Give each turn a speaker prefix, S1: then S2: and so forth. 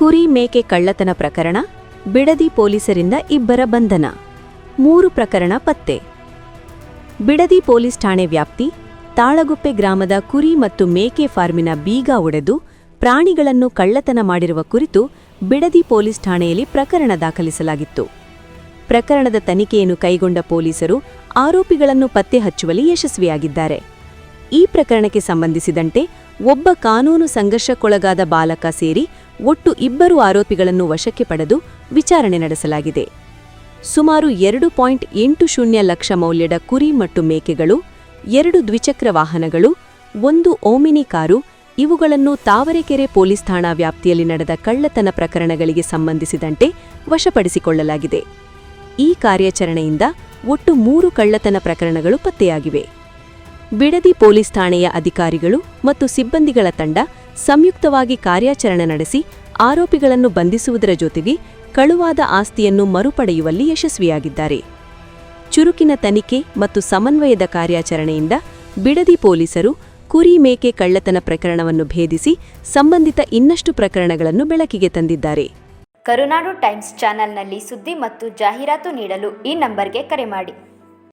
S1: ಕುರಿ ಮೇಕೆ ಕಳ್ಳತನ ಪ್ರಕರಣ, ಬಿಡದಿ ಪೊಲೀಸರಿಂದ ಇಬ್ಬರ ಬಂಧನ, 3 ಪ್ರಕರಣ ಪತ್ತೆ. ಬಿಡದಿ ಪೊಲೀಸ್ ಠಾಣೆ ವ್ಯಾಪ್ತಿ ತಾಳಗುಪ್ಪೆ ಗ್ರಾಮದ ಕುರಿ ಮತ್ತು ಮೇಕೆ ಫಾರ್ಮಿನ ಬೀಗ ಒಡೆದು ಪ್ರಾಣಿಗಳನ್ನು ಕಳ್ಳತನ ಮಾಡಿರುವ ಕುರಿತು ಬಿಡದಿ ಪೊಲೀಸ್ ಠಾಣೆಯಲ್ಲಿ ಪ್ರಕರಣ ದಾಖಲಿಸಲಾಗಿತ್ತು. ಪ್ರಕರಣದ ತನಿಖೆಯನ್ನು ಕೈಗೊಂಡ ಪೊಲೀಸರು ಆರೋಪಿಗಳನ್ನು ಪತ್ತೆ ಹಚ್ಚುವಲ್ಲಿ ಯಶಸ್ವಿಯಾಗಿದ್ದಾರೆ. ಈ ಪ್ರಕರಣಕ್ಕೆ ಸಂಬಂಧಿಸಿದಂತೆ ಒಬ್ಬ ಕಾನೂನು ಸಂಘರ್ಷಕ್ಕೊಳಗಾದ ಬಾಲಕ ಸೇರಿ ಒಟ್ಟು 2 ಆರೋಪಿಗಳನ್ನು ವಶಕ್ಕೆ ಪಡೆದು ವಿಚಾರಣೆ ನಡೆಸಲಾಗಿದೆ. ಸುಮಾರು 2.80 ಲಕ್ಷ ಮೌಲ್ಯದ ಕುರಿ ಮತ್ತು ಮೇಕೆಗಳು, 2 ದ್ವಿಚಕ್ರ ವಾಹನಗಳು, 1 ಓಮಿನಿ ಕಾರು ಇವುಗಳನ್ನು ತಾವರೆಕೆರೆ ಪೊಲೀಸ್ ಠಾಣಾ ವ್ಯಾಪ್ತಿಯಲ್ಲಿ ನಡೆದ ಕಳ್ಳತನ ಪ್ರಕರಣಗಳಿಗೆ ಸಂಬಂಧಿಸಿದಂತೆ ವಶಪಡಿಸಿಕೊಳ್ಳಲಾಗಿದೆ. ಈ ಕಾರ್ಯಾಚರಣೆಯಿಂದ ಒಟ್ಟು 3 ಕಳ್ಳತನ ಪ್ರಕರಣಗಳು ಪತ್ತೆಯಾಗಿವೆ. ಬಿಡದಿ ಪೊಲೀಸ್ ಠಾಣೆಯ ಅಧಿಕಾರಿಗಳು ಮತ್ತು ಸಿಬ್ಬಂದಿಗಳ ತಂಡ ಸಂಯುಕ್ತವಾಗಿ ಕಾರ್ಯಾಚರಣೆ ನಡೆಸಿ ಆರೋಪಿಗಳನ್ನು ಬಂಧಿಸುವುದರ ಜೊತೆಗೆ ಕಳುವಾದ ಆಸ್ತಿಯನ್ನು ಮರುಪಡೆಯುವಲ್ಲಿ ಯಶಸ್ವಿಯಾಗಿದ್ದಾರೆ. ಚುರುಕಿನ ತನಿಖೆ ಮತ್ತು ಸಮನ್ವಯದ ಕಾರ್ಯಾಚರಣೆಯಿಂದ ಬಿಡದಿ ಪೊಲೀಸರು ಕುರಿ ಮೇಕೆ ಕಳ್ಳತನ ಪ್ರಕರಣವನ್ನು ಭೇದಿಸಿ ಸಂಬಂಧಿತ ಇನ್ನಷ್ಟು ಪ್ರಕರಣಗಳನ್ನು ಬೆಳಕಿಗೆ ತಂದಿದ್ದಾರೆ.
S2: ಕರುನಾಡು ಟೈಮ್ಸ್ ಚಾನೆಲ್ನಲ್ಲಿ ಸುದ್ದಿ ಮತ್ತು ಜಾಹೀರಾತು ನೀಡಲು ಈ ನಂಬರ್ಗೆ ಕರೆ ಮಾಡಿ.